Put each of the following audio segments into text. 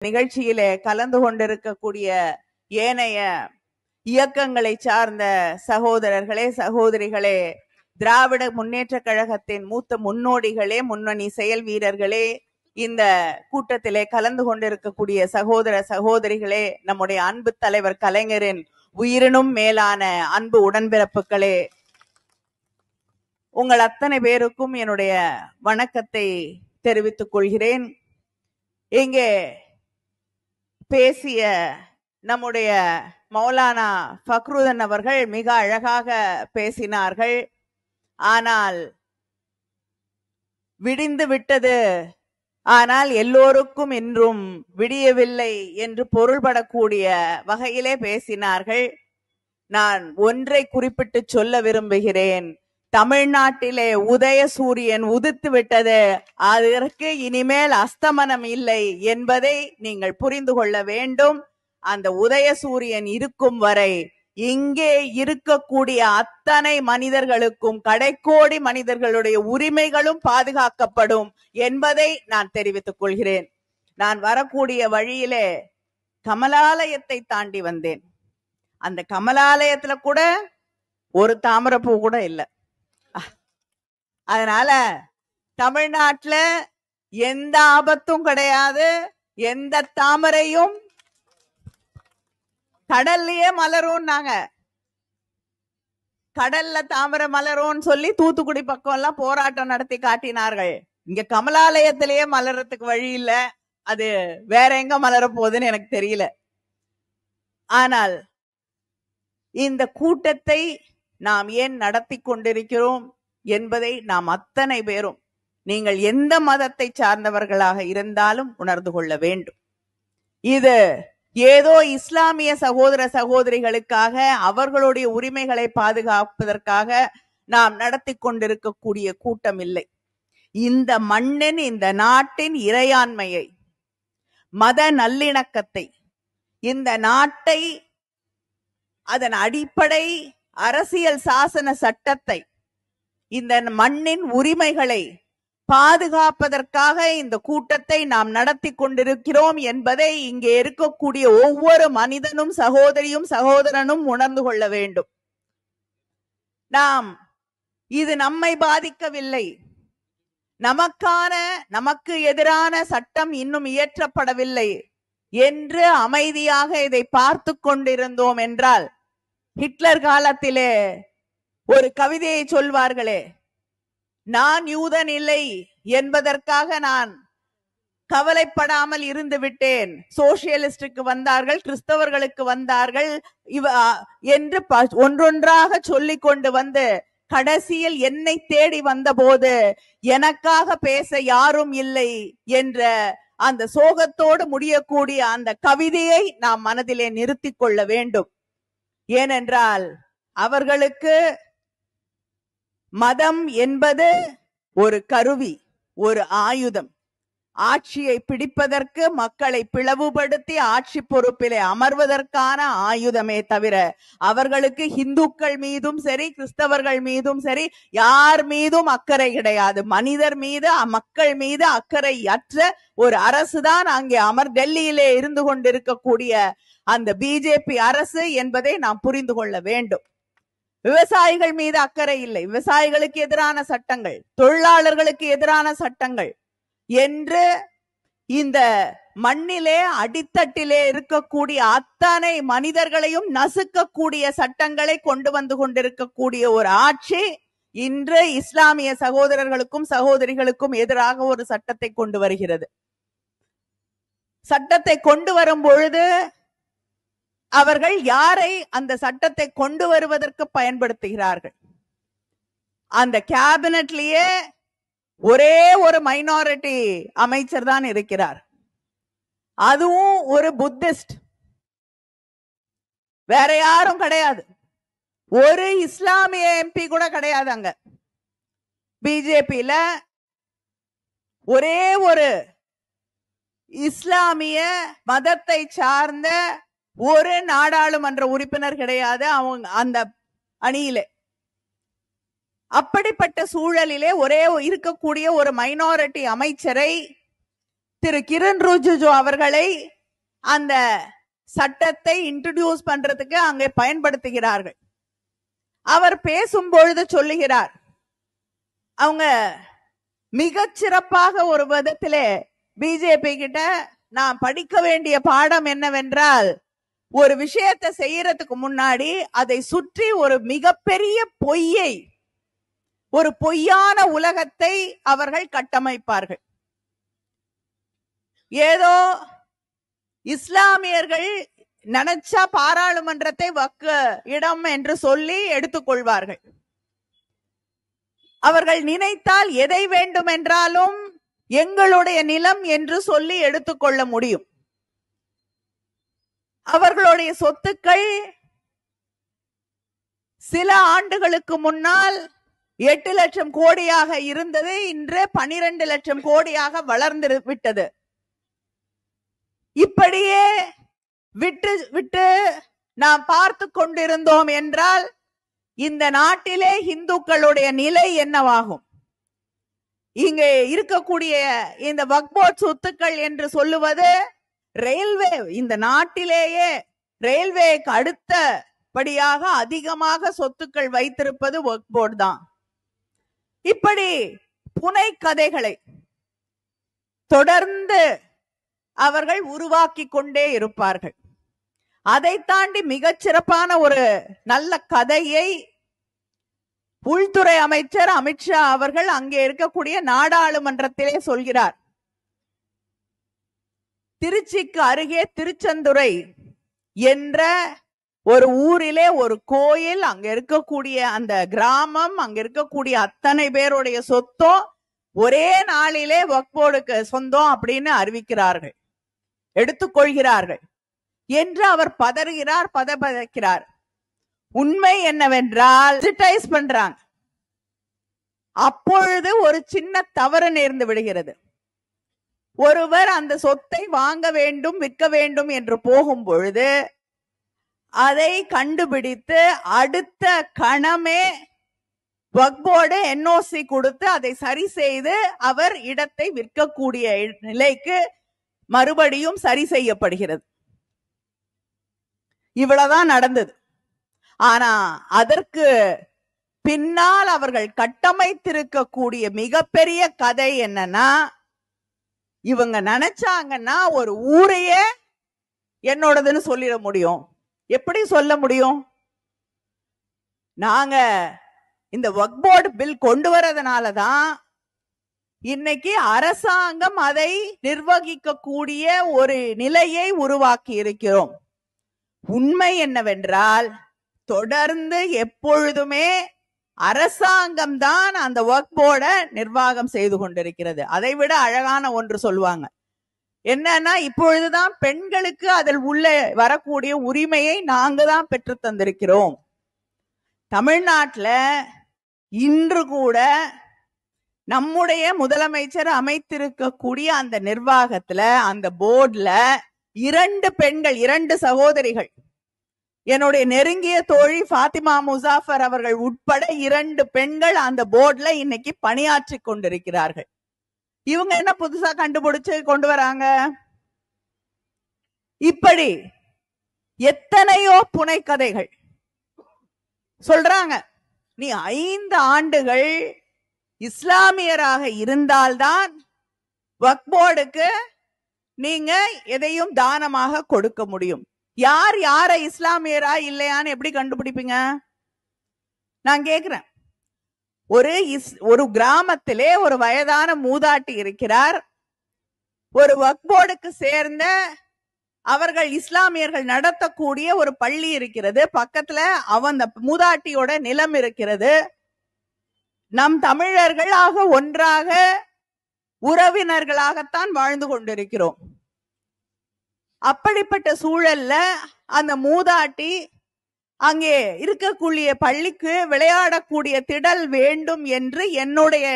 நிகழ்ச்சியிலே கலந்து கொண்டிருக்கக்கூடிய ஏனைய இயக்கங்களை சார்ந்த சகோதரர்களே, சகோதரிகளே, திராவிட முன்னேற்ற கழகத்தின் மூத்த முன்னோடிகளே, முன்னணி செயல் வீரர்களே, இந்த கூட்டத்திலே கலந்து கொண்டிருக்கக்கூடிய சகோதர சகோதரிகளே, நம்முடைய அன்பு தலைவர் கலைஞரின் உயிரினும் மேலான அன்பு உடன்பிறப்புகளே, உங்கள் அத்தனை பேருக்கும் என்னுடைய வணக்கத்தை தெரிவித்துக் கொள்கிறேன். இங்கே பேசிய நம்முடைய மௌலானா ஃபக்ருதன் அவர்கள் மிக அழகாக பேசினார்கள். ஆனால் விடிந்து விட்டது, ஆனால் எல்லோருக்கும் இன்றும் விடியவில்லை என்று பொருள்படக்கூடிய வகையிலே பேசினார்கள். நான் ஒன்றை குறிப்பிட்டு சொல்ல விரும்புகிறேன். தமிழ்நாட்டிலே உதய சூரியன் உதித்து விட்டது, அதற்கு இனிமேல் அஸ்தமனம் இல்லை என்பதை நீங்கள் புரிந்து கொள்ள வேண்டும். அந்த உதய சூரியன் இருக்கும் வரை இங்கே இருக்கக்கூடிய அத்தனை மனிதர்களுக்கும், கடைக்கோடி மனிதர்களுடைய உரிமைகளும் பாதுகாக்கப்படும் என்பதை நான் தெரிவித்துக் கொள்கிறேன். நான் வரக்கூடிய வழியிலே கமலாலயத்தை தாண்டி வந்தேன். அந்த கமலாலயத்துல கூட ஒரு தாமரைப்பூ கூட இல்லை. அதனால தமிழ்நாட்டுல எந்த ஆபத்தும் கிடையாது, எந்த தாமரையும் கடல்லயே மலரும். நாங்க கடல்ல தாமரை மலரும் சொல்லி தூத்துக்குடி பக்கம் எல்லாம் போராட்டம் நடத்தி காட்டினார்கள். இங்க கமலாலயத்திலேயே மலர்றதுக்கு வழி இல்ல. அது வேற எங்க மலர போகுதுன்னு எனக்கு தெரியல. ஆனால் இந்த கூட்டத்தை நாம் ஏன் நடத்தி கொண்டிருக்கிறோம் என்பதை நாம் அத்தனை பேரும், நீங்கள் எந்த மதத்தை சார்ந்தவர்களாக இருந்தாலும் உணர்ந்து கொள்ள வேண்டும். இது ஏதோ இஸ்லாமிய சகோதர சகோதரிகளுக்காக, அவர்களுடைய உரிமைகளை பாதுகாப்பதற்காக நாம் நடத்தி கொண்டிருக்கக்கூடிய கூட்டம் இல்லை. இந்த மண்ணின், இந்த நாட்டின் இறையாண்மையை, மத நல்லிணக்கத்தை, இந்த நாட்டை, அதன் அடிப்படை அரசியல் சாசன சட்டத்தை, இந்த மண்ணின் உரிமைகளை பாதுகாப்பதற்காக இந்த கூட்டத்தை நாம் நடத்தி கொண்டிருக்கிறோம் என்பதை இங்கே இருக்கக்கூடிய ஒவ்வொரு மனிதனும், சகோதரியும் சகோதரனும் உணர்ந்து கொள்ள வேண்டும். இது நம்மை பாதிக்கவில்லை. நமக்கு எதிரான சட்டம் இன்னும் இயற்றப்படவில்லை என்று அமைதியாக இதை பார்த்து கொண்டிருந்தோம் என்றால், ஹிட்லர் காலத்திலே ஒரு கவிதையை சொல்வார்களே, நான் யூதன் இல்லை என்பதற்காக நான் கவலைப்படாமல் இருந்து விட்டேன், சோசியலிஸ்டுக்கு வந்தார்கள், கிறிஸ்தவர்களுக்கு வந்தார்கள் என்று ஒன்றொன்றாக சொல்லிக் கொண்டு வந்து கடைசியில் என்னை தேடி வந்த போது எனக்காக பேச யாரும் இல்லை என்ற அந்த சோகத்தோடு முடியக்கூடிய அந்த கவிதையை நாம் மனதிலே நிறுத்தி கொள்ள வேண்டும். ஏனென்றால் அவர்களுக்கு மதம் என்பது ஒரு கருவி, ஒரு ஆயுதம். ஆட்சியை பிடிப்பதற்கு, மக்களை பிளவுபடுத்தி ஆட்சி பொறுப்பிலே அமர்வதற்கான ஆயுதமே தவிர அவர்களுக்கு இந்துக்கள் மீதும் சரி, கிறிஸ்தவர்கள் மீதும் சரி, யார் மீதும் அக்கறை கிடையாது. மனிதர் மீது, மக்கள் மீது அக்கறை அற்ற ஒரு அரசுதான் அங்கே டெல்லியிலே இருந்து கொண்டிருக்கக்கூடிய அந்த பிஜேபி அரசு என்பதை நாம் புரிந்து கொள்ள வேண்டும். விவசாயிகள் மீது அக்கறை இல்லை. விவசாயிகளுக்கு எதிரான சட்டங்கள், தொழிலாளர்களுக்கு எதிரான சட்டங்கள் என்று இந்த மண்ணிலே அடித்தட்டிலே இருக்கக்கூடிய அத்தனை மனிதர்களையும் நசுக்கக்கூடிய சட்டங்களை கொண்டு வந்து கொண்டிருக்கக்கூடிய ஒரு ஆட்சி இன்று இஸ்லாமிய சகோதரர்களுக்கும் சகோதரிகளுக்கும் எதிராக ஒரு சட்டத்தை கொண்டு வருகிறது. சட்டத்தை கொண்டு வரும் பொழுது அவர்கள் யாரை அந்த சட்டத்தை கொண்டு வருவதற்கு பயன்படுத்துகிறார்கள்? அந்த கேபினட்லயே ஒரே ஒரு மைனாரிட்டி அமைச்சர் தான் இருக்கிறார். அதுவும் ஒரு புத்திஸ்ட், வேற யாரும் கிடையாது. ஒரு இஸ்லாமிய எம்பி கூட கிடையாது. அங்க பிஜேபியில ஒரே ஒரு இஸ்லாமிய மதத்தை சார்ந்த ஒரு நாடாளுமன்ற உறுப்பினர் கிடையாது அவங்க அந்த அணியிலே. அப்படிப்பட்ட சூழலிலே ஒரே இருக்கக்கூடிய ஒரு மைனாரிட்டி அமைச்சரை திரு கிரண் ரிஜிஜு அவர்களை அந்த சட்டத்தை இன்ட்ரோடியூஸ் பண்றதுக்கு அங்கே பயன்படுத்துகிறார்கள். அவர் பேசும் பொழுது சொல்லுகிறார், அவங்க மிகச் சிறப்பாக ஒரு விதத்திலே பிஜேபி கிட்ட நான் படிக்க வேண்டிய பாடம் என்னவென்றால், ஒரு விஷயத்தை செய்யறதுக்கு முன்னாடி அதை சுற்றி ஒரு மிகப்பெரிய பொய்யை, ஒரு பொய்யான உலகத்தை அவர்கள் கட்டமைப்பார்கள். ஏதோ இஸ்லாமியர்கள் நினைச்சா பாராளுமன்றத்தை வக்க இடம் என்று சொல்லி எடுத்துக்கொள்வார்கள். அவர்கள் நினைத்தால் எதை வேண்டும் என்றாலும் எங்களுடைய நிலம் என்று சொல்லி எடுத்துக்கொள்ள முடியும். அவர்களுடைய சொத்துக்கள் சில ஆண்டுகளுக்கு முன்னால் 8 லட்சம் கோடியாக இருந்தது, இன்று 12 லட்சம் கோடியாக வளர்ந்து விட்டது. இப்படியே விட்டு விட்டு நாம் பார்த்து கொண்டிருந்தோம் என்றால் இந்த நாட்டிலே இந்துக்களுடைய நிலை என்னவாகும்? இங்கே இருக்கக்கூடிய இந்த வக்ஃப் போர்டு சொத்துக்கள் என்று சொல்லுவது ரயில்வே, இந்த நாட்டிலேயே ரயில்வேக்கு அடுத்தபடியாக அதிகமாக சொத்துக்கள் வைத்திருப்பது வக்ஃப் போர்டு தான். இப்படி புனை கதைகளை தொடர்ந்து அவர்கள் உருவாக்கி கொண்டே இருப்பார்கள். அதை தாண்டி மிகச் சிறப்பான ஒரு நல்ல கதையை உள்துறை அமைச்சர் அமித்ஷா அவர்கள் அங்கே இருக்கக்கூடிய நாடாளுமன்றத்திலே சொல்கிறார். திருச்சிக்கு அருகே திருச்செந்துறை என்ற ஒரு ஊரிலே ஒரு கோயில், அங்க இருக்கக்கூடிய அந்த கிராமம், அங்க இருக்கக்கூடிய அத்தனை பேருடைய சொத்தம் ஒரே நாளிலே வக்ஃப் போர்டுக்கு சொந்தம் அப்படின்னு அறிவிக்கிறார்கள், எடுத்துக்கொள்கிறார்கள் என்று அவர் பதறுகிறார், பதபதைக்கிறார். உண்மை என்னவென்றால் டிஜிட்டைஸ் பண்றாங்க. அப்பொழுது ஒரு சின்ன தவறு நேர்ந்து விடுகிறது. ஒருவர் அந்த சொத்தை வாங்க வேண்டும், விற்க வேண்டும் என்று போகும் பொழுது அதை கண்டுபிடித்து அடுத்த கணமே வக்ஃப் போர்டு என்ஓசி கொடுத்து அதை சரி செய்து அவர் இடத்தை விற்கக்கூடிய நிலைக்கு மறுபடியும் சரி செய்யப்படுகிறது. இவ்வளவுதான் நடந்தது. ஆனா அதற்கு பின்னால் அவர்கள் கட்டமைத்திருக்கக்கூடிய மிகப்பெரிய கதை என்னன்னா, இவங்க நினைச்சாங்கன்னா ஒரு ஊரையே என்னோடதுன்னு சொல்லிட முடியும். எப்படி சொல்ல முடியும்? நாங்க இந்த வக்ஃப் போர்டு பில் கொண்டு வரதுனாலதான் இன்னைக்கு அரசாங்கம் அதை நிர்வகிக்கக்கூடிய ஒரு நிலையை உருவாக்கி இருக்கிறோம். உண்மை என்னவென்றால் தொடர்ந்து எப்பொழுதுமே அரசாங்கம் தான் அந்த வக்ஃப் போர்டை நிர்வாகம் செய்து கொண்டிருக்கிறது. அதை விட அழகான ஒன்று சொல்லுவாங்க, என்னன்னா இப்பொழுதுதான் பெண்களுக்கு அதில் உள்ள வரக்கூடிய உரிமையை நாங்க தான் பெற்று தந்திருக்கிறோம். தமிழ்நாட்டில் இன்று கூட நம்முடைய முதலமைச்சர் அமைத்திருக்கக்கூடிய அந்த நிர்வாகத்துல, அந்த போர்டுல 2 பெண்கள், 2 சகோதரிகள், என்னுடைய நெருங்கிய தோழி ஃபாத்திமா முசாஃபர் அவர்கள் உட்பட 2 பெண்கள் அந்த போர்டுல இன்னைக்கு பணியாற்றி கொண்டிருக்கிறார்கள். இவங்க என்ன புதுசா கண்டுபிடிச்சு கொண்டு வராங்க? இப்படி எத்தனையோ புனைக்கதைகள் சொல்றாங்க. நீ 5 ஆண்டுகள் இஸ்லாமியராக இருந்தால்தான் வக்ஃப் போர்டுக்கு நீங்க எதையும் தானமாக கொடுக்க முடியும். யார் யார இஸ்லாமியரா இல்லையான்னு எப்படி கண்டுபிடிப்பீங்க? நான் கேக்குறேன். ஒரு கிராமத்திலே ஒரு வயதான மூதாட்டி இருக்கிறார். ஒரு வக்ஃப் போர்டுக்கு சேர்ந்த அவர்கள் இஸ்லாமியர்கள் நடத்தக்கூடிய ஒரு பள்ளி இருக்கிறது. பக்கத்துல அந்த மூதாட்டியோட நிலம் இருக்கிறது. நம் தமிழர்களாக ஒன்றாக உறவினர்களாகத்தான் வாழ்ந்து கொண்டிருக்கிறோம். அப்படிப்பட்ட சூழல்ல அந்த மூதாட்டி அங்கே இருக்கக்கூடிய பள்ளிக்கு விளையாடக்கூடிய திடல் வேண்டும் என்று என்னுடைய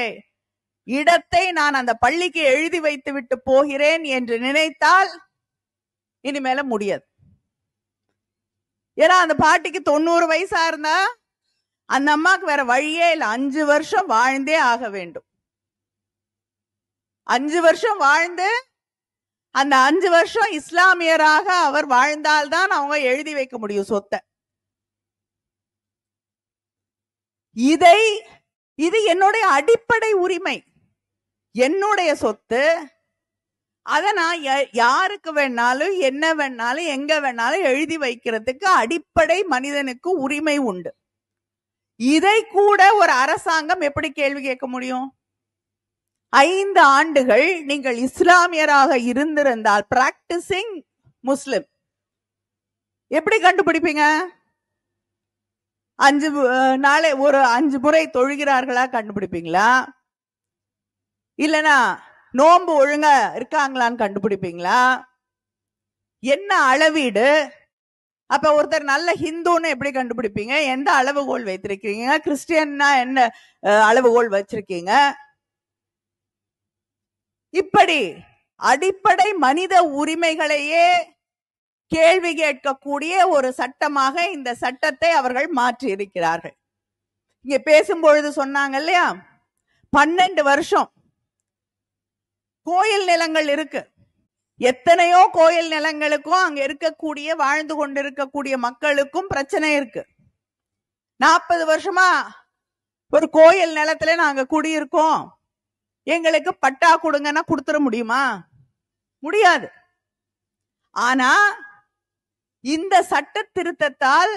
இடத்தை நான் அந்த பள்ளிக்கு எழுதி வைத்து விட்டு போகிறேன் என்று நினைத்தால் இனிமேல முடியாது. ஏன்னா அந்த பாட்டிக்கு 90 வயசா இருந்தா அந்த அம்மாக்கு வேற வழியே இல்லை. 5 வருஷம் வாழ்ந்தே ஆக வேண்டும். 5 வருஷம் வாழ்ந்து அந்த 5 வருஷம் இஸ்லாமியராக அவர் வாழ்ந்தால்தான் அவங்க எழுதி வைக்க முடியும் சொத்தை. இது என்னுடைய அடிப்படை உரிமை, என்னுடைய சொத்து. அத நான் யாருக்கு வேணாலும் என்ன வேணாலும் எங்க வேணாலும் எழுதி வைக்கிறதுக்கு அடிப்படை மனிதனுக்கு உரிமை உண்டு. இதை கூட ஒரு அரசாங்கம் எப்படி கேள்வி கேட்க முடியும்? 5 ஆண்டுகள் நீங்கள் இஸ்லாமியராக இருந்திருந்தால், பிராக்டிசிங் முஸ்லிம், எப்படி கண்டுபிடிப்பீங்க? 5 நாளை ஒரு 5 முறை தொழுகிறார்களா கண்டுபிடிப்பீங்களா? இல்லனா நோன்பு ஒழுங்கா இருக்காங்களான்னு கண்டுபிடிப்பீங்களா? என்ன அளவீடு? அப்ப ஒருத்தர் நல்ல ஹிந்துன்னு எப்படி கண்டுபிடிப்பீங்க? எந்த அளவுகோல் வைத்திருக்கீங்க? கிறிஸ்டியன்னா என்ன அளவுகோல் வச்சிருக்கீங்க? இப்படி அடிப்படை மனித உரிமைகளையே கேள்வி கேட்கக்கூடிய ஒரு சட்டமாக இந்த சட்டத்தை அவர்கள் மாற்றி இருக்கிறார்கள். இங்க பேசும்பொழுது சொன்னாங்க இல்லையா, 12 வருஷம் கோயில் நிலங்கள் இருக்கு. எத்தனையோ கோயில் நிலங்களுக்கும் அங்க இருக்கக்கூடிய வாழ்ந்து கொண்டிருக்கக்கூடிய மக்களுக்கும் பிரச்சனை இருக்கு. 40 வருஷமா ஒரு கோயில் நிலத்துல நாங்க குடியிருக்கோம், எங்களுக்கு பட்டா கொடுங்கன்னா கொடுத்துட முடியுமா? முடியாது. ஆனா இந்த சட்ட திருத்தத்தால்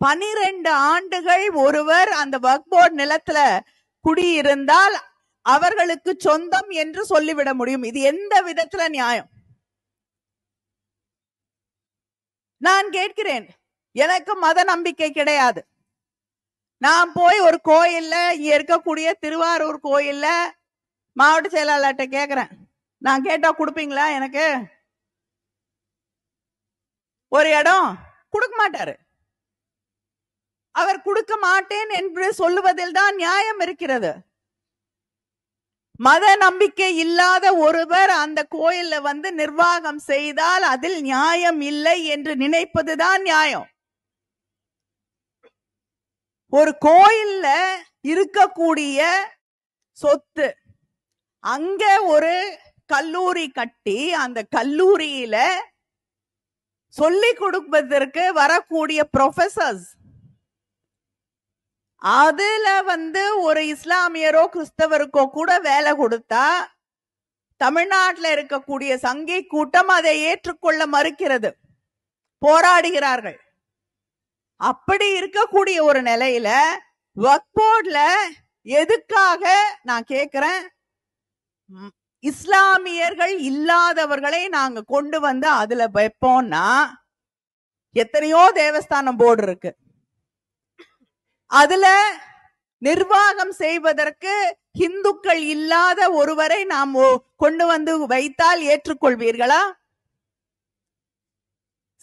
12 ஆண்டுகள் ஒருவர் அந்த வக்ஃப் போர்டு நிலத்துல குடியிருந்தால் அவர்களுக்கு சொந்தம் என்று சொல்லிவிட முடியும். இது எந்த விதத்துல நியாயம்? நான் கேட்கிறேன், எனக்கு மத நம்பிக்கை கிடையாது. நான் போய் ஒரு கோயில்ல, இங்க இருக்கக்கூடிய திருவாரூர் கோயில்ல மாவட்ட செயலாளர்கிட்ட கேக்குறேன், நான் கேட்டா கொடுப்பீங்களா? எனக்கு ஒரு இடம் கொடுக்க மாட்டாரு. அவர் கொடுக்க மாட்டேன் என்று சொல்லுவதில் தான் நியாயம் இருக்கிறது. மத நம்பிக்கை இல்லாத ஒருவர் அந்த கோயில்ல வந்து நிர்வாகம் செய்தால் அதில் நியாயம் இல்லை என்று நினைப்பதுதான் நியாயம். ஒரு கோயில்ல இருக்கக்கூடிய சொத்து, அங்க ஒரு கல்லூரி கட்டி அந்த கல்லூரியில சொல்லிக் கொடுப்பதற்கு வரக்கூடிய ப்ரொஃபசர்ஸ், அதுல வந்து ஒரு இஸ்லாமியரோ கிறிஸ்தவருக்கோ கூட வேலை கொடுத்தா தமிழ்நாட்டில் இருக்கக்கூடிய சங்கி கூட்டம் அதை ஏற்றுக்கொள்ள மறுக்கிறது, போராடுகிறார்கள். அப்படி இருக்கக்கூடிய ஒரு நிலையில வக்ஃப் போர்டுல எதுக்காக நான் கேக்குறேன், இஸ்லாமியர்கள் இல்லாதவர்களை நாங்க கொண்டு வந்து அதுல வைப்போம்னா, எத்தனையோ தேவஸ்தானம் போர்டு இருக்கு, அதுல நிர்வாகம் செய்வதற்கு இந்துக்கள் இல்லாத ஒருவரை நாம் கொண்டு வந்து வைத்தால் ஏற்றுக்கொள்வீர்களா?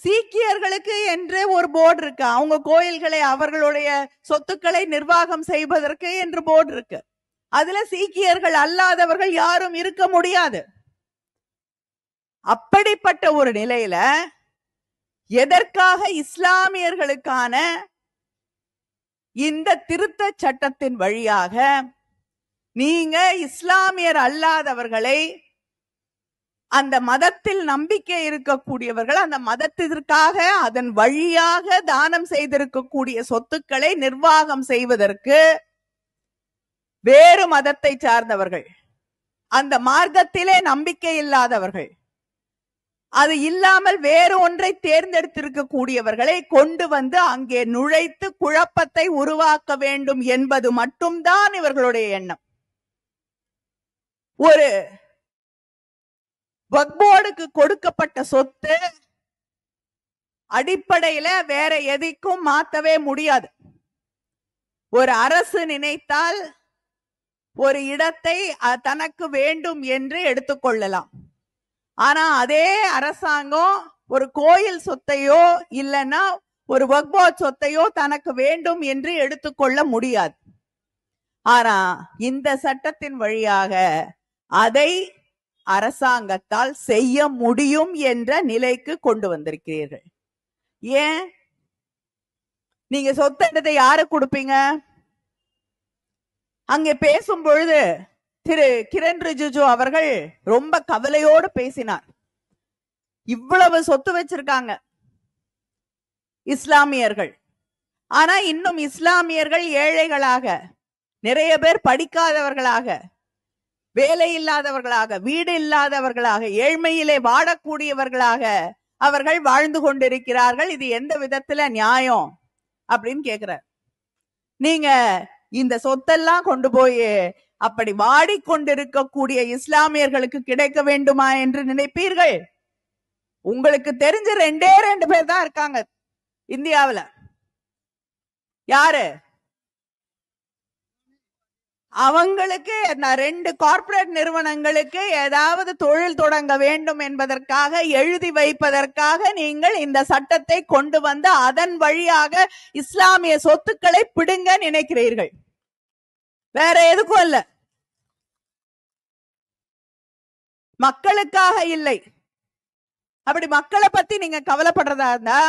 சீக்கியர்களுக்கு என்று ஒரு போர்டு இருக்கு, அவங்க கோயில்களை அவர்களுடைய சொத்துக்களை நிர்வாகம் செய்வதற்கு என்று போர்டு இருக்கு. அதுல சீக்கியர்கள் அல்லாதவர்கள் யாரும் இருக்க முடியாது. அப்படிப்பட்ட ஒரு நிலையில எதற்காக இஸ்லாமியர்களுக்கான இந்த திருத்த சட்டத்தின் வழியாக நீங்க இஸ்லாமியர் அல்லாதவர்களை, அந்த மதத்தில் நம்பிக்கை இருக்கக்கூடியவர்கள், அந்த மதத்திற்காக அதன் வழியாக தானம் செய்திருக்கக்கூடிய சொத்துக்களை நிர்வாகம் செய்வதற்கு வேறு மதத்தை சார்ந்தவர்கள், அந்த மார்க்கத்திலே நம்பிக்கை இல்லாதவர்கள், அது இல்லாமல் வேறு ஒன்றை தேர்ந்தெடுத்திருக்க கூடியவர்களை கொண்டு வந்து அங்கே நுழைத்து குழப்பத்தை உருவாக்க வேண்டும் என்பது மட்டும்தான் இவர்களுடைய எண்ணம். ஒரு வக்ஃப் போர்டுக்கு கொடுக்கப்பட்ட சொத்து அடிப்படையில வேற எதைக்கும் மாத்தவே முடியாது. ஒரு அரசு நினைத்தால் ஒரு இடத்தை தனக்கு வேண்டும் என்று எடுத்துக்கொள்ளலாம். ஆனா அதே அரசாங்கம் ஒரு கோயில் சொத்தையோ இல்லைன்னா ஒரு வக்ஃப் போர்டு சொத்தையோ தனக்கு வேண்டும் என்று எடுத்துக்கொள்ள முடியாது. ஆனா இந்த சட்டத்தின் வழியாக அதை அரசாங்கத்தால் செய்ய முடியும் என்ற நிலைக்கு கொண்டு வந்திருக்கிறீர்கள். ஏன் நீங்க சொத்தை யாரு கொடுப்பீங்க? அங்கே பேசும் பொழுது திரு கிரண் ரிஜிஜு அவர்கள் ரொம்ப கவலையோடு பேசினார். இவ்வளவு சொத்து வச்சிருக்காங்க இஸ்லாமியர்கள். ஆனா இன்னும் இஸ்லாமியர்கள் ஏழைகளாக, நிறைய பேர் படிக்காதவர்களாக, வேலை இல்லாதவர்களாக, வீடு இல்லாதவர்களாக, ஏழ்மையிலே வாடக்கூடியவர்களாக அவர்கள் வாழ்ந்து கொண்டிருக்கிறார்கள். இது எந்த விதத்துல நியாயம் அப்படின்னு கேக்குறார். நீங்க இந்த சொத்தெல்லாம் கொண்டு போய் அப்படி வாடிக்கொண்டிருக்கக்கூடிய இஸ்லாமியர்களுக்கு கிடைக்க வேண்டுமா என்று நினைப்பீர்கள்? உங்களுக்கு தெரிஞ்ச 2 பேர் தான் இருக்காங்க இந்தியாவில். யாரு? அவங்களுக்கு 2 கார்ப்பரேட் நிறுவனங்களுக்கு ஏதாவது தொழில் தொடங்க வேண்டும் என்பதற்காக எழுதி வைப்பதற்காக நீங்கள் இந்த சட்டத்தை கொண்டு வந்து அதன் வழியாக இஸ்லாமிய சொத்துக்களை பிடுங்க நினைக்கிறீர்கள். வேற எதுக்கும் இல்ல, மக்களுக்காக இல்லை. அப்படி மக்களை பத்தி நீங்க கவலைப்படுறதா இருந்தா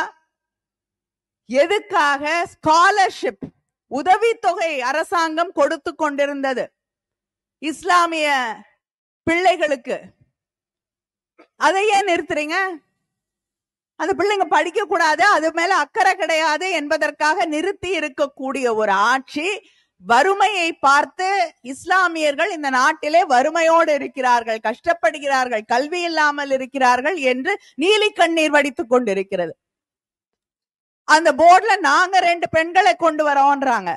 எதுக்காக ஸ்காலர்ஷிப் உதவித்தொகை அரசாங்கம் கொடுத்து கொண்டிருந்தது இஸ்லாமிய பிள்ளைகளுக்கு, அதை ஏன் நிறுத்துறீங்க? அந்த பிள்ளைங்க படிக்க கூடாது, அது மேல அக்கறை கிடையாது என்பதற்காக நிறுத்தி இருக்கக்கூடிய ஒரு ஆட்சி, வறுமையை பார்த்து இஸ்லாமியர்கள் இந்த நாட்டிலே வறுமையோடு இருக்கிறார்கள், கஷ்டப்படுகிறார்கள், கல்வி இல்லாமல் இருக்கிறார்கள் என்று நீலி கண்ணீர் வடித்துக் கொண்டிருக்கிறது. அந்த போர்டுல நாங்க 2 பெண்களை கொண்டு வரோம்ன்றாங்க.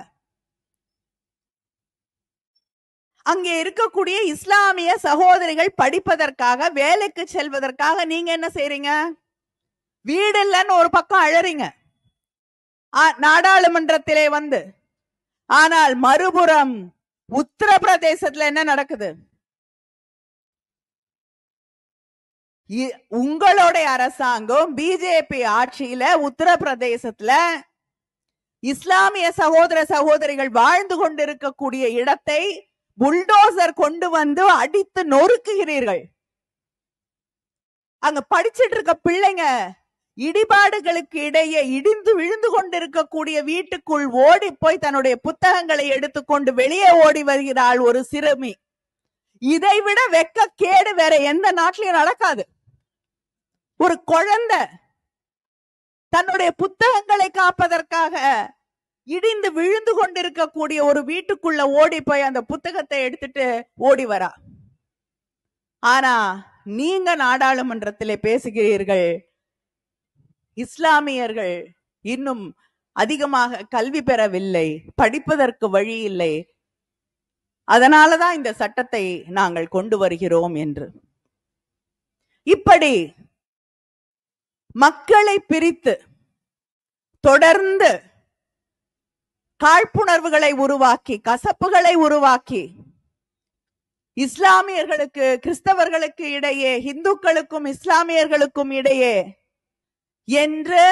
அங்கே இருக்கக்கூடிய இஸ்லாமிய சகோதரிகள் படிப்பதற்காக, வேலைக்கு செல்வதற்காக நீங்க என்ன செய்றீங்க? வீடு இல்லைன்னு ஒரு பக்கம் அழறீங்க நாடாளுமன்றத்திலே வந்து. ஆனால் மறுபுறம் உத்தரப்பிரதேசத்துல என்ன நடக்குது? உங்களுடைய அரசாங்கம் பிஜேபி ஆட்சியில உத்தரப்பிரதேசத்துல இஸ்லாமிய சகோதர சகோதரிகள் வாழ்ந்து கொண்டிருக்கக்கூடிய இடத்தை புல்டோசர் கொண்டு வந்து அடித்து நொறுக்குகிறீர்கள். அங்க படிச்சிட்டு இருக்க பிள்ளைங்க இடிபாடுகளுக்கு இடையே இடிந்து விழுந்து கொண்டிருக்கக்கூடிய வீட்டுக்குள் ஓடி போய் தன்னுடைய புத்தகங்களை எடுத்துக்கொண்டு வெளியே ஓடி வருகிறாள் ஒரு சிறுமி. இதை விட வெக்க கேடு வேற எந்த நாட்டிலையும் நடக்காது. ஒரு குழந்தை தன்னுடைய புத்தகங்களை காப்பதற்காக இடிந்து விழுந்து கொண்டிருக்கக்கூடிய ஒரு வீட்டுக்குள்ள ஓடி போய் அந்த புத்தகத்தை எடுத்துட்டு ஓடி வரா. ஆனா நீங்க நாடாளுமன்றத்திலே பேசுகிறீர்கள், இஸ்லாமியர்கள் இன்னும் அதிகமாக கல்வி பெறவில்லை, படிப்பதற்கு வழி இல்லை, அதனாலதான் இந்த சட்டத்தை நாங்கள் கொண்டு வருகிறோம் என்று. இப்படி மக்களை பிரித்து தொடர்ந்து காழ்ப்புணர்வுகளை உருவாக்கி, கசப்புகளை உருவாக்கி, இஸ்லாமியர்களுக்கு கிறிஸ்தவர்களுக்கு இடையே, இந்துக்களுக்கும் இஸ்லாமியர்களுக்கும் இடையே என்று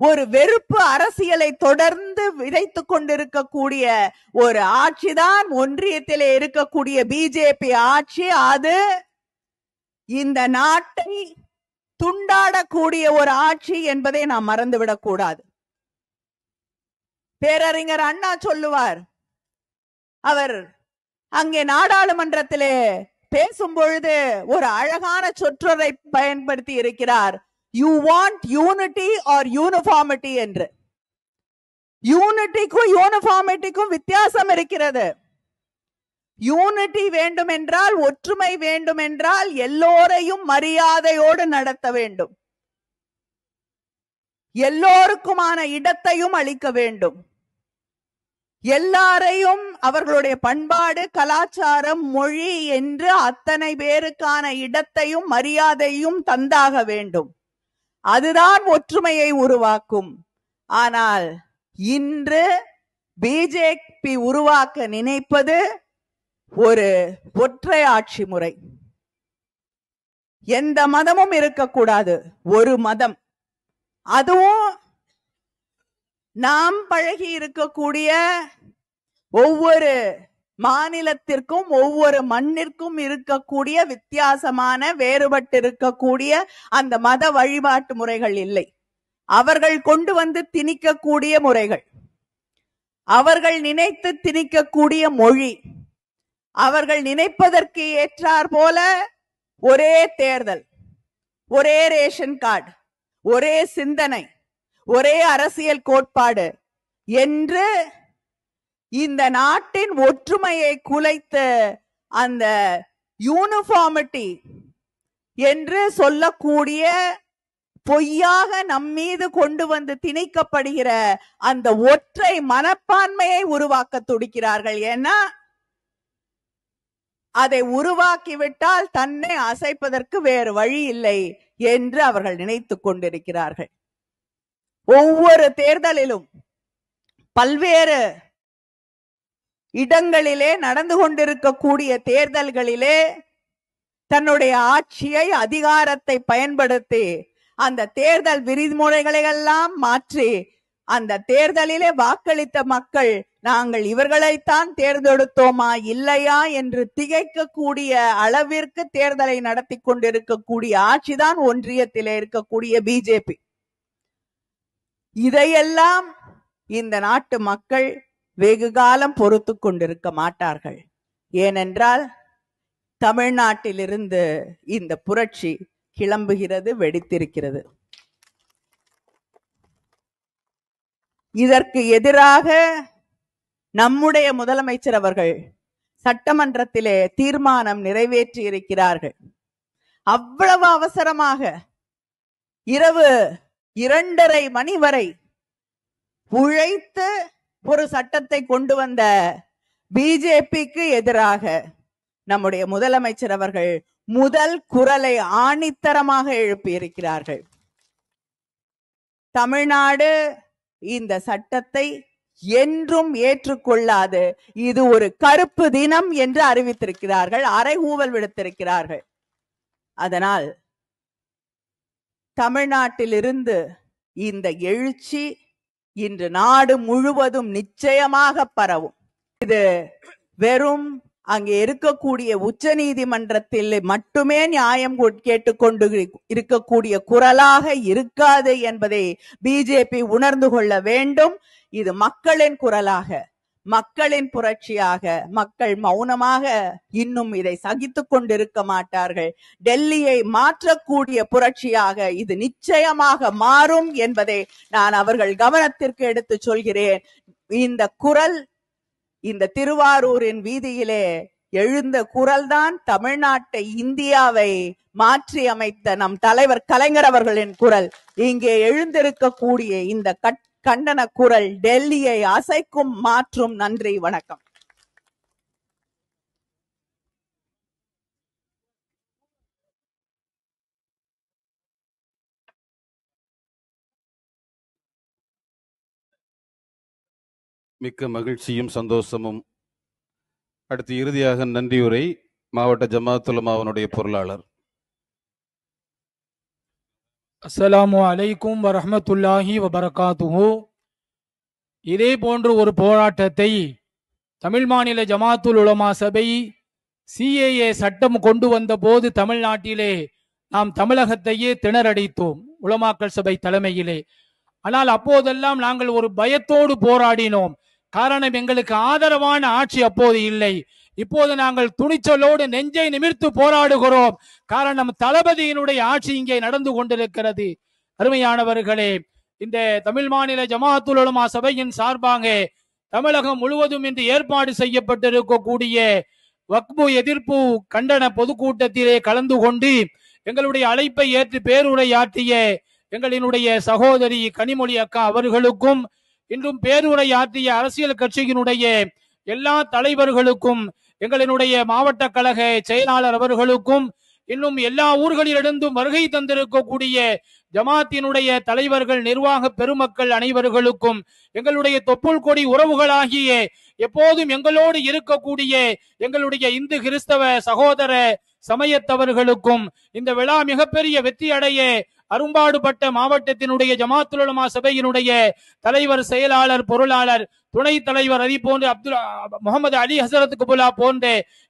ஒரு வெறுப்பு அரசியலை தொடர்ந்து விதைத்துக் கொண்டிருக்கக்கூடிய ஒரு ஆட்சிதான் ஒன்றியத்திலே இருக்கக்கூடிய பிஜேபி ஆட்சி. அது இந்த நாட்டை துண்டாடக்கூடிய ஒரு ஆட்சி என்பதை நாம் மறந்துவிடக் கூடாது. பேரறிஞர் அண்ணா சொல்லுவார், அவர் அங்கே நாடாளுமன்றத்திலே பேசும் பொழுது ஒரு அழகான சொற்றொடரை பயன்படுத்தி இருக்கிறார். You want unity or uniformity என்று. யூனிட்டிக்கும் யூனிஃபார்மிட்டிக்கும் வித்தியாசம் இருக்கிறது. யூனிட்டி வேண்டும் என்றால், ஒற்றுமை வேண்டும் என்றால் எல்லோரையும் மரியாதையோடு நடத்த வேண்டும், எல்லோருக்குமான இடத்தையும் அளிக்க வேண்டும், எல்லாரையும் அவர்களுடைய பண்பாடு, கலாச்சாரம், மொழி என்று அத்தனை பேருக்கான இடத்தையும் மரியாதையும் தந்தாக வேண்டும். அதுதான் ஒற்றுமையை உருவாக்கும். ஆனால் இன்று பிஜேபி உருவாக்க நினைப்பது ஒரு ஒற்றை ஆட்சி முறை. எந்த மதமும் இருக்கக்கூடாது, ஒரு மதம். அதுவும் நாம் பழகி இருக்கக்கூடிய ஒவ்வொரு மாநிலத்திற்கும் ஒவ்வொரு மண்ணிற்கும் இருக்கக்கூடிய வித்தியாசமான வேறுபட்டு இருக்கக்கூடிய அந்த மத வழிபாட்டு முறைகள் இல்லை. அவர்கள் கொண்டு வந்து திணிக்கக்கூடிய முறைகள், அவர்கள் நினைத்து திணிக்கக்கூடிய மொழி, அவர்கள் நினைப்பதற்கு ஏற்றார் போல ஒரே தேர்தல், ஒரே ரேஷன் கார்டு, ஒரே சிந்தனை, ஒரே அரசியல் கோட்பாடு என்று இந்த நாட்டின் ஒற்றுமையை குலைத்த அந்த யூனிஃபார்மிட்டி என்று சொல்லக்கூடிய பொய்யாக நம்மீது கொண்டு வந்து திணிக்கப்படுகிற அந்த ஒற்றை மனப்பான்மையை உருவாக்க துடிக்கிறார்கள். ஏன்னா அதை உருவாக்கிவிட்டால் தன்னை அசைப்பதற்கு வேறு வழி இல்லை என்று அவர்கள் நினைத்துக் கொண்டிருக்கிறார்கள். ஒவ்வொரு தேர்தலிலும் பல்வேறு இடங்களிலே நடந்து கொண்டிருக்கக்கூடிய தேர்தல்களிலே தன்னுடைய ஆட்சியை, அதிகாரத்தை பயன்படுத்தி அந்த தேர்தல் விதிமுறைகளை எல்லாம் மாற்றி அந்த தேர்தலிலே வாக்களித்த மக்கள் நாங்கள் இவர்களைத்தான் தேர்ந்தெடுத்தோமா இல்லையா என்று திகைக்கக்கூடிய அளவிற்கு தேர்தலை நடத்தி கொண்டிருக்கக்கூடிய ஆட்சிதான் ஒன்றியத்திலே இருக்கக்கூடிய பிஜேபி. இதையெல்லாம் இந்த நாட்டு மக்கள் வெகு காலம் பொறுத்து கொண்டிருக்க மாட்டார்கள். ஏனென்றால் தமிழ்நாட்டிலிருந்து இந்த புரட்சி கிளம்புகிறது, வெடித்திருக்கிறது. இதற்கு எதிராக நம்முடைய முதலமைச்சர் அவர்கள் சட்டமன்றத்திலே தீர்மானம் நிறைவேற்றி இருக்கிறார்கள். அவ்வளவு அவசரமாக இரவு 2:30 மணி வரை உழைத்து ஒரு சட்டத்தை கொண்டு வந்த பிஜேபிக்கு எதிராக நம்முடைய முதலமைச்சர் அவர்கள் முதல் குரலை ஆணித்தரமாக எழுப்பியிருக்கிறார்கள். தமிழ்நாடு இந்த சட்டத்தை என்றும் ஏற்றுக்கொள்ளாது, இது ஒரு கருப்பு தினம் என்று அறிவித்திருக்கிறார்கள், அறைகூவல் விடுத்திருக்கிறார்கள். அதனால் தமிழ்நாட்டிலிருந்து இந்த எழுச்சி இன்று நாடு முழுவதும் நிச்சயமாக பரவும். இது வெறும் அங்கே இருக்கக்கூடிய உச்ச நீதிமன்றத்தில் மட்டுமே நியாயம் கேட்டுக்கொண்டு இருக்கக்கூடிய குரலாக இருக்காது என்பதை பிஜேபி உணர்ந்து கொள்ள வேண்டும். இது மக்களின் குரலாக, மக்களின் புரட்சியாக, மக்கள் மௌனமாக இன்னும் இதை சகித்துக் கொண்டிருக்க மாட்டார்கள். டெல்லியை மாற்றக்கூடிய புரட்சியாக இது நிச்சயமாக மாறும் என்பதை நான் அவர்கள் கவனத்திற்கு எடுத்து சொல்கிறேன். இந்த குரல் இந்த திருவாரூரின் வீதியிலே எழுந்த குரல்தான் தமிழ்நாட்டை, இந்தியாவை மாற்றி அமைத்த நம் தலைவர் கலைஞர் அவர்களின் குரல். இங்கே எழுந்திருக்கக்கூடிய இந்த கண்டன குரல் டெல்லியை அசைக்கும், மாற்றும். நன்றி, வணக்கம். மிக்க மகிழ்ச்சியும் சந்தோஷமும். அடுத்து இறுதியாக நன்றியுரை மாவட்ட ஜமாஅத் உலமாவுடைய பொருளாளர். அஸ்ஸலாமு அலைக்கும் வரஹ்மத்துல்லாஹி வபரகாத்துஹு. இதே போன்ற ஒரு போராட்டத்தை தமிழ் மாநில ஜமாத்துல் உலமா சபை சிஏஏ சட்டம் கொண்டு வந்த போது தமிழ்நாட்டிலே நாம் தமிழகத்தையே திணறடித்தோம், உலமாக்கள் சபை தலைமையிலே. ஆனால் அப்போதெல்லாம் நாங்கள் ஒரு பயத்தோடு போராடினோம். காரணம், எங்களுக்கு ஆதரவான ஆட்சி அப்போது இல்லை. இப்போது நாங்கள் துணிச்சலோடு நெஞ்சை நிமிர்த்து போராடுகிறோம். காரணம், தளபதியினுடைய ஆட்சி இங்கே நடந்து கொண்டிருக்கிறது. அருமையானவர்களே, இந்த தமிழ் மாநில ஜமாஅத்துல் உலமா சபையின் சார்பாக தமிழகம் முழுவதும் இன்று ஏற்பாடு செய்யப்பட்டிருக்கக்கூடிய வக்பு எதிர்ப்பு கண்டன பொதுக்கூட்டத்திலே கலந்து கொண்டு எங்களுடைய அழைப்பை ஏற்று பேருரையாற்றிய எங்களினுடைய சகோதரி கனிமொழி அக்கா அவர்களுக்கும், இன்றும் பேருரையாற்றிய அரசியல் கட்சியினுடைய எல்லா தலைவர்களுக்கும், எங்களினுடைய மாவட்ட கழக செயலாளர் அவர்களுக்கும், இன்னும் எல்லா ஊர்களிலிருந்தும் வருகை தந்திருக்கக்கூடிய ஜமாத்தினுடைய தலைவர்கள், நிர்வாக பெருமக்கள் அனைவர்களுக்கும், எங்களுடைய தொப்புள் கொடி உறவுகளாகிய எப்போதும் எங்களோடு இருக்கக்கூடிய எங்களுடைய இந்து கிறிஸ்தவ சகோதர சமயத்தவர்களுக்கும் இந்த விழா மிகப்பெரிய வெற்றி அடைய அரும்பாடுபட்ட மாவட்டத்தினுடைய ஜமாத்துல் உலமா சபையினுடைய தலைவர், செயலாளர், பொருளாளர், துணைத் தலைவர், அதே போன்று முகமது அலி ஹசரத் குபுலா போன்ற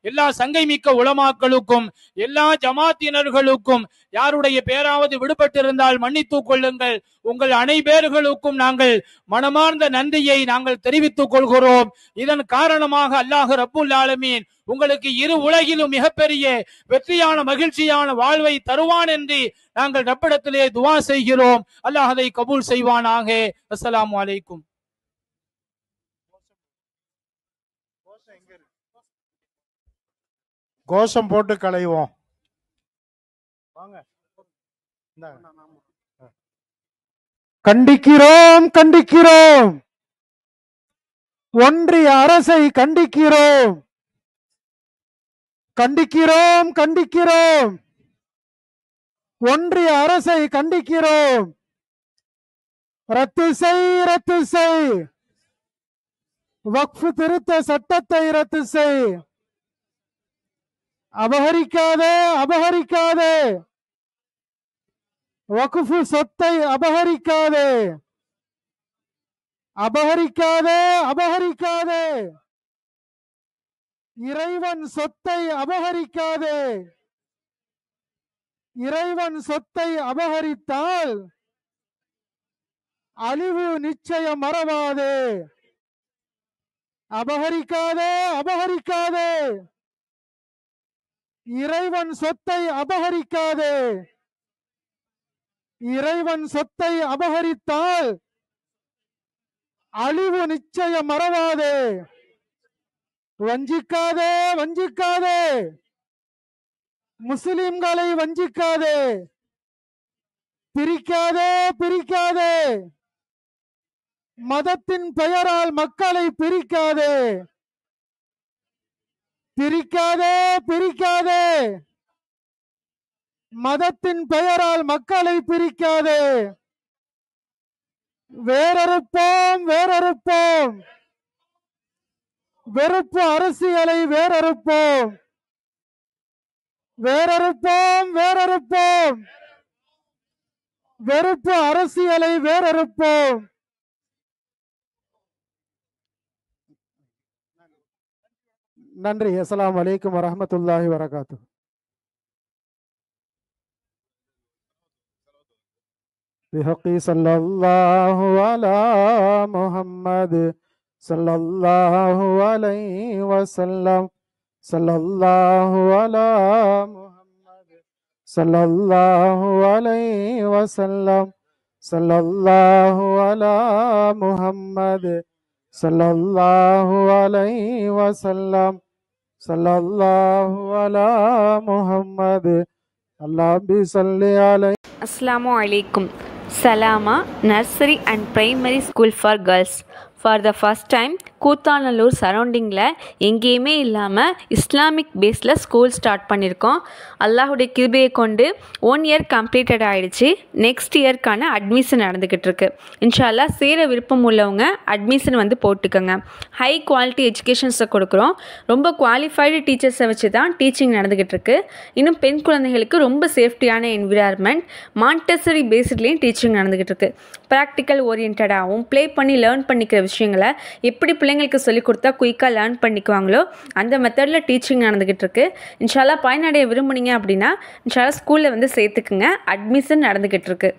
எல்லா சங்கை மிக்க உலமாக்களுக்கும், எல்லா ஜமாத்தினர்களுக்கும், யாருடைய பேராவது விடுபட்டிருந்தால் மன்னித்துக் கொள்ளுங்கள். உங்கள் அனைவர்களுக்கும் நாங்கள் மனமார்ந்த நன்றியை நாங்கள் தெரிவித்துக் கொள்கிறோம். இதன் காரணமாக அல்லாஹ் ரப்புல் ஆலமீன் உங்களுக்கு இரு உலகிலும் மிகப்பெரிய வெற்றியான மகிழ்ச்சியான வாழ்வை தருவான் என்று நாங்கள் ரப்பிடத்திலே துவா செய்கிறோம். அல்லாஹ் அதை கபூல் செய்வானாக. அஸ்ஸலாமு அலைக்கும். கோஷம் போட்டு களைவோம். வாங்க. கண்டிக்கிறோம் கண்டிக்கிறோம், ஒன்றிய அரசை கண்டிக்கிறோம் கண்டிக்கிறோம் கண்டிக்கிறோம், ஒன்றிய அரசை கண்டிக்கிறோம். ரத்து செய், வக்ஃப் திருத்த சட்டத்தை ரத்து செய். அபகரிக்காதே, வக்ஃப் சொத்தை அபகரிக்காதே. இறைவன் சொத்தை அபகரித்தால் அழிவு நிச்சயம் மறவாதே. அபகரிக்காதே. இறைவன் சொத்தை அபகரித்தால் அழிவு நிச்சயம் மறவாதே. வஞ்சிக்காதே, முஸ்லிம்களை வஞ்சிக்காதே. பிரிக்காதே, மதத்தின் பெயரால் மக்களை பிரிக்காதே. மதத்தின் பெயரால் மக்களை பிரிக்காதே. வேறறுப்போம், வெறுப்பு அரசியலை வேறறுப்போம். வெறுப்பு அரசியலை வேறறுப்போம். நன்றி. அஸ்ஸலாமு அலைக்கும் வரஹ்மத்துல்லாஹி வரகாத்துஹு. بحق صلى الله على محمد صلى الله عليه وسلم صلى الله على محمد صلى الله عليه وسلم صلى الله على محمد صلى الله عليه وسلم صلى الله على محمد اللهم صل عليه. Assalamu alaikum. Salama Nursery and Primary School for Girls. For the first time Koothanallur சரௌண்டிங்கில் எங்கேயுமே இல்லாமல் இஸ்லாமிக் பேஸில் ஸ்கூல் ஸ்டார்ட் பண்ணியிருக்கோம். அல்லாஹுடைய கிருபையை கொண்டு 1 இயர் கம்ப்ளீட்டட் ஆகிடுச்சு. நெக்ஸ்ட் இயர்க்கான அட்மிஷன் நடந்துக்கிட்டு இருக்கு. இன்ஷால்லா சேர விருப்பம் உள்ளவங்க அட்மிஷன் வந்து போட்டுக்கோங்க. ஹை குவாலிட்டி எஜுகேஷன்ஸை கொடுக்குறோம். ரொம்ப குவாலிஃபைடு டீச்சர்ஸை வச்சு தான் டீச்சிங் நடந்துக்கிட்டு இருக்கு. இன்னும் பெண் குழந்தைகளுக்கு ரொம்ப சேஃப்டியான என்விரான்மெண்ட், மாண்டசரி பேஸ்ட்லேயும் டீச்சிங் நடந்துக்கிட்டு இருக்கு. ப்ராக்டிக்கல் ஓரியன்டாகவும் ப்ளே பண்ணி லேர்ன் பண்ணிக்கிற விஷயங்களை எப்படி பிள்ளைங்களுக்கு சொல்லிக் கொடுத்தா குயிக்காக லேர்ன் பண்ணிக்குவாங்களோ அந்த மெத்தடில் டீச்சிங் நடந்துக்கிட்டு இருக்கு. இன்ஷால்லா பயனடைய விரும்புனீங்க அப்படின்னா இன்ஷால்லா ஸ்கூலில் வந்து சேர்த்துக்குங்க. அட்மிஷன் நடந்துக்கிட்டு இருக்கு.